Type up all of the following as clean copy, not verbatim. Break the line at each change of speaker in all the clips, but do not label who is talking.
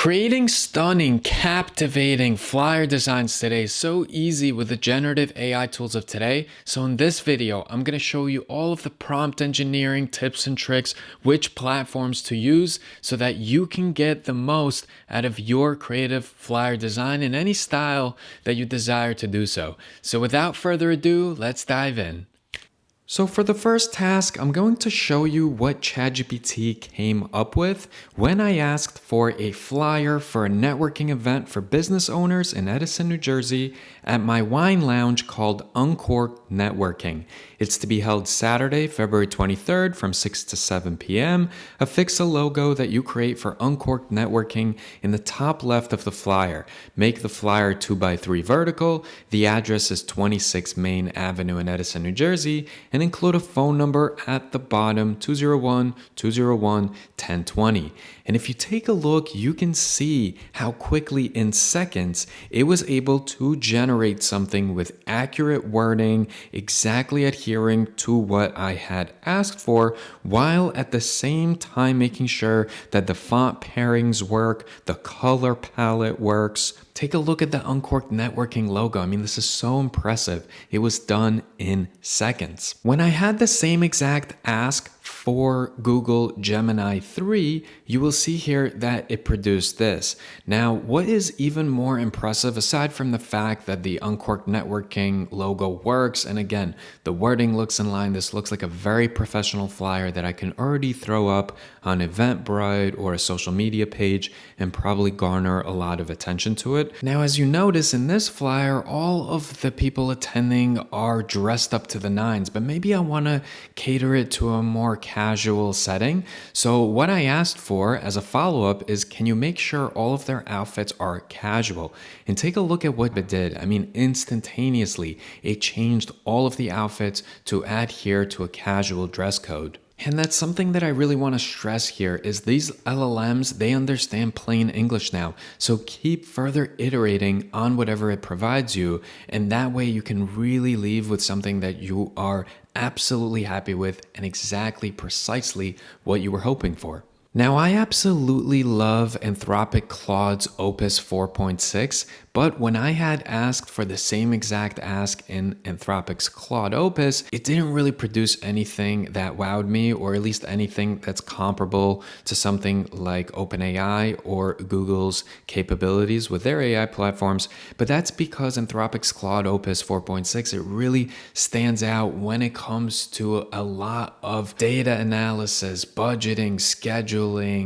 Creating stunning, captivating flyer designs today is so easy with the generative AI tools of today. So in this video, I'm going to show you all of the prompt engineering tips and tricks, which platforms to use so that you can get the most out of your creative flyer design in any style that you desire to do so. So without further ado, let's dive in. So for the first task, I'm going to show you what ChatGPT came up with when I asked for a flyer for a networking event for business owners in Edison, New Jersey at my wine lounge called Uncorked Networking. It's to be held Saturday, February 23rd from 6 to 7 p.m. Affix a logo that you create for Uncorked Networking in the top left of the flyer. Make the flyer 2x3 vertical. The address is 26 Main Avenue in Edison, New Jersey, and include a phone number at the bottom, 201-201-1020. And if you take a look, you can see how quickly in seconds it was able to generate something with accurate wording, exactly adhering to what I had asked for, while at the same time making sure that the font pairings work, the color palette works. Take a look at the Uncorked Networking logo. I mean, this is so impressive. It was done in seconds. When I had the same exact ask for Google Gemini 3, you will see here that it produced this. Now, what is even more impressive, aside from the fact that the Uncorked Networking logo works, and again, the wording looks in line, this looks like a very professional flyer that I can already throw up on Eventbrite or a social media page and probably garner a lot of attention to it. Now, as you notice in this flyer, all of the people attending are dressed up to the nines, but maybe I want to cater it to a more casual setting. So what I asked for as a follow-up is, can you make sure all of their outfits are casual? And take a look at what it did. I mean, instantaneously, it changed all of the outfits to adhere to a casual dress code. And that's something that I really want to stress here is these LLMs, they understand plain English now. So keep further iterating on whatever it provides you. And that way you can really leave with something that you are absolutely happy with and exactly precisely what you were hoping for. Now, I absolutely love Anthropic Claude's Opus 4.6, but when I had asked for the same exact ask in Anthropic's Claude Opus, it didn't really produce anything that wowed me, or at least anything that's comparable to something like OpenAI or Google's capabilities with their AI platforms. But that's because Anthropic's Claude Opus 4.6, it really stands out when it comes to a lot of data analysis, budgeting, scheduling,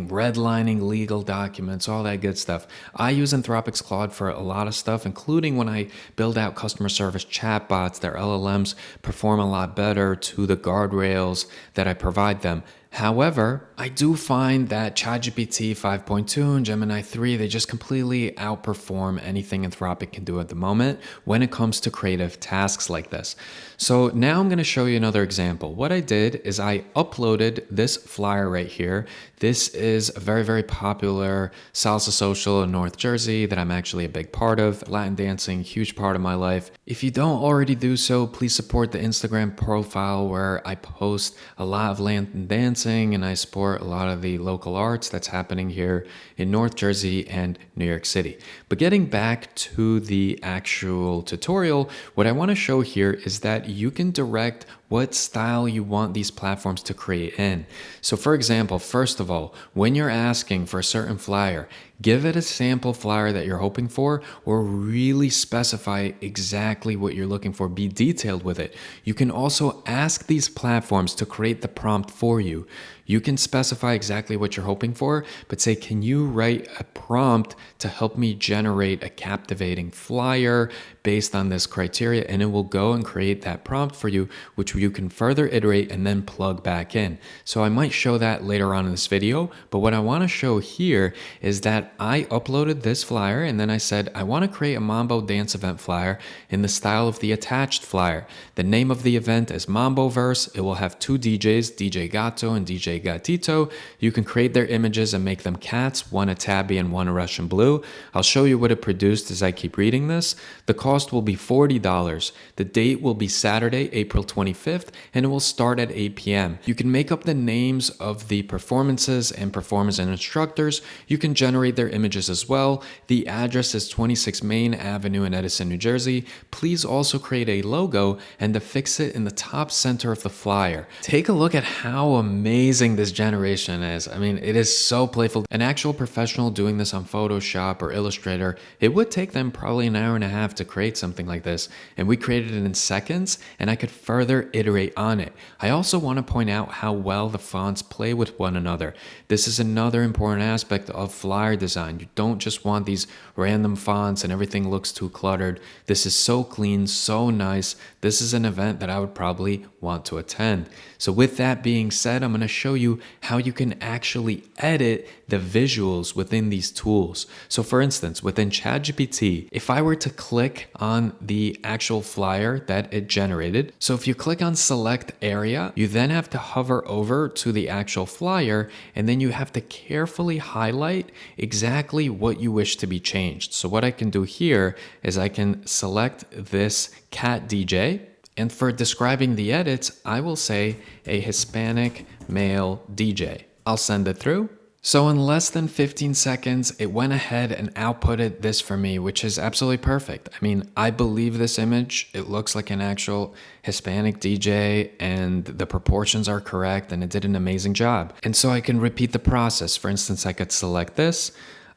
redlining legal documents, all that good stuff. I use Anthropic's Claude for a lot of stuff, including when I build out customer service chatbots. Their LLMs perform a lot better to the guardrails that I provide them. However, I do find that ChatGPT 5.2 and Gemini 3, they just completely outperform anything Anthropic can do at the moment when it comes to creative tasks like this. So now I'm going to show you another example. What I did is I uploaded this flyer right here. This is a very, very popular salsa social in North Jersey that I'm actually a big part of. Latin dancing, huge part of my life. If you don't already do so, please support the Instagram profile where I post a lot of Latin dancing and I support a lot of the local arts that's happening here in North Jersey and New York City. But getting back to the actual tutorial, what I want to show here is that you can direct what style you want these platforms to create in. So for example, first of all, when you're asking for a certain flyer, give it a sample flyer that you're hoping for, or really specify exactly what you're looking for. Be detailed with it. You can also ask these platforms to create the prompt for you. You can specify exactly what you're hoping for, but say, can you write a prompt to help me generate a captivating flyer based on this criteria? And it will go and create that prompt for you, which you can further iterate and then plug back in. So I might show that later on in this video, but what I want to show here is that I uploaded this flyer and then I said, I want to create a Mambo dance event flyer in the style of the attached flyer. The name of the event is Mambo Verse. It will have two DJs, DJ Gato and DJ DJ Gatito. You can create their images and make them cats, one a tabby and one a Russian blue. I'll show you what it produced as I keep reading this. The cost will be $40. The date will be Saturday, April 25th, and it will start at 8 p.m. You can make up the names of the performances and performers and instructors. You can generate their images as well. The address is 26 Main Avenue in Edison, New Jersey. Please also create a logo and affix it in the top center of the flyer. Take a look at how amazing this generation is. I mean, it is so playful. An actual professional doing this on Photoshop or Illustrator, it would take them probably an hour and a half to create something like this. And we created it in seconds, and I could further iterate on it. I also want to point out how well the fonts play with one another. This is another important aspect of flyer design. You don't just want these random fonts and everything looks too cluttered. This is so clean, so nice. This is an event that I would probably want to attend. So with that being said, I'm going to show you how you can actually edit the visuals within these tools. So for instance, within ChatGPT, if I were to click on the actual flyer that it generated, so if you click on select area, you then have to hover over to the actual flyer, and then you have to carefully highlight exactly what you wish to be changed. So what I can do here is I can select this cat DJ, and for describing the edits, I will say a Hispanic male DJ. I'll send it through. So in less than 15 seconds, it went ahead and outputted this for me, which is absolutely perfect. I mean, I believe this image. It looks like an actual Hispanic DJ, and the proportions are correct, and it did an amazing job. And so I can repeat the process. For instance, I could select this.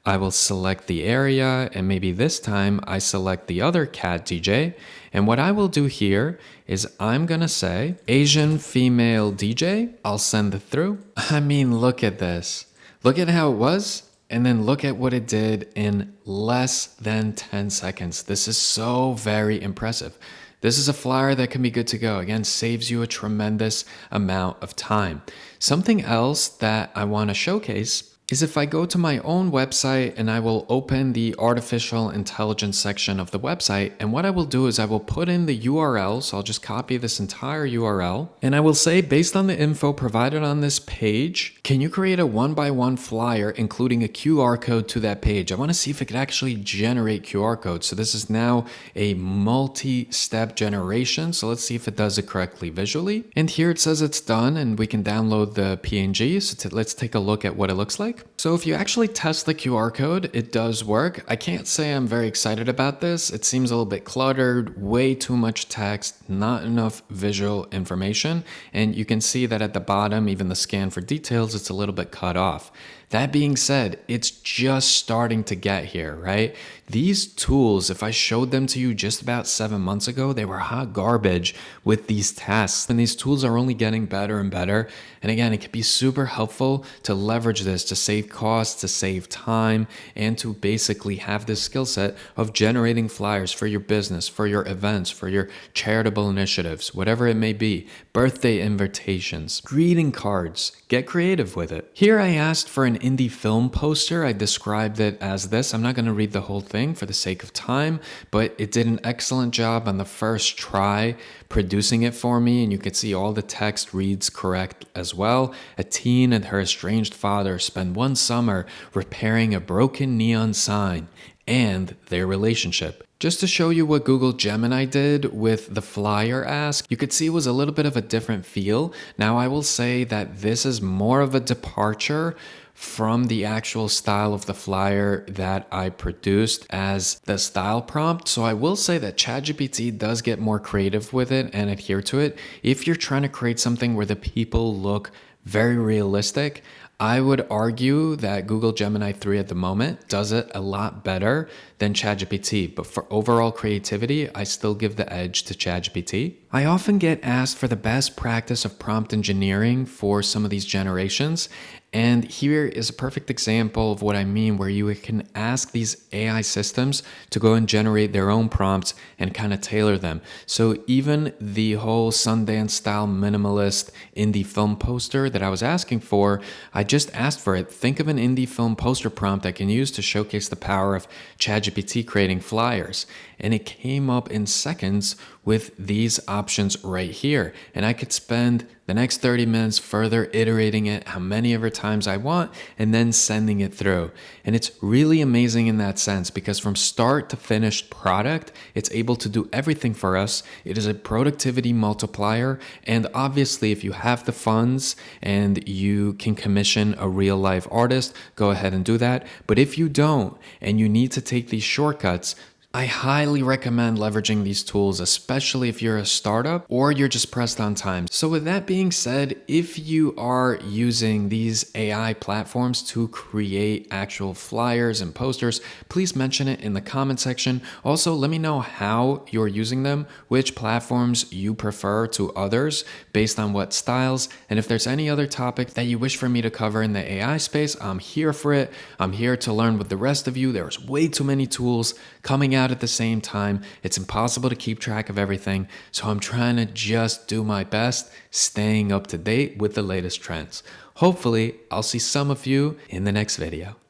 I will select the area, and maybe this time I select the other cat DJ. And what I will do here is I'm gonna say Asian female DJ. I'll send it through. I mean, look at this. Look at how it was, and then look at what it did in less than 10 seconds. This is so very impressive. This is a flyer that can be good to go. Again, saves you a tremendous amount of time. Something else that I want to showcase is if I go to my own website and I will open the artificial intelligence section of the website, and what I will do is I will put in the URL, so I'll just copy this entire URL, and I will say, based on the info provided on this page, can you create a one-by-one flyer including a QR code to that page? I want to see if it could actually generate QR codes. So this is now a multi-step generation, so let's see if it does it correctly visually. And here it says it's done, and we can download the PNG, so let's take a look at what it looks like. So if you actually test the QR code, it does work. I can't say I'm very excited about this. It seems a little bit cluttered, way too much text, not enough visual information. And you can see that at the bottom, even the scan for details, it's a little bit cut off. That being said, it's just starting to get here, right? These tools, if I showed them to you just about 7 months ago, they were hot garbage with these tasks. And these tools are only getting better and better. And again, it can be super helpful to leverage this to save costs, to save time, and to basically have this skill set of generating flyers for your business, for your events, for your charitable initiatives, whatever it may be, birthday invitations, greeting cards. Get creative with it. Here I asked for an indie film poster. I described it as this. I'm not going to read the whole thing for the sake of time, but it did an excellent job on the first try producing it for me, and you could see all the text reads correct as well. A teen and her estranged father spend one summer repairing a broken neon sign and their relationship. Just to show you what Google Gemini did with the flyer ask, you could see it was a little bit of a different feel. Now I will say that this is more of a departure from the actual style of the flyer that I produced as the style prompt. So I will say that ChatGPT does get more creative with it and adhere to it. If you're trying to create something where the people look very realistic, I would argue that Google Gemini 3 at the moment does it a lot better than ChatGPT, but for overall creativity, I still give the edge to ChatGPT. I often get asked for the best practice of prompt engineering for some of these generations, and here is a perfect example of what I mean, where you can ask these AI systems to go and generate their own prompts and kind of tailor them. So even the whole Sundance style minimalist indie film poster that I was asking for, I just asked for it. Think of an indie film poster prompt I can use to showcase the power of ChatGPT creating flyers. And it came up in seconds with these options right here. And I could spend the next 30 minutes further iterating it how many ever times I want and then sending it through. And it's really amazing in that sense because from start to finished product, it's able to do everything for us. It is a productivity multiplier. And obviously, if you have the funds and you can commission a real life artist, go ahead and do that. But if you don't and you need to take these shortcuts, I highly recommend leveraging these tools, especially if you're a startup or you're just pressed on time. So with that being said, if you are using these AI platforms to create actual flyers and posters, please mention it in the comment section. Also, let me know how you're using them, which platforms you prefer to others based on what styles. And if there's any other topic that you wish for me to cover in the AI space, I'm here for it. I'm here to learn with the rest of you. There's way too many tools coming out at the same time. It's impossible to keep track of everything, so I'm trying to just do my best, staying up to date with the latest trends. Hopefully, I'll see some of you in the next video.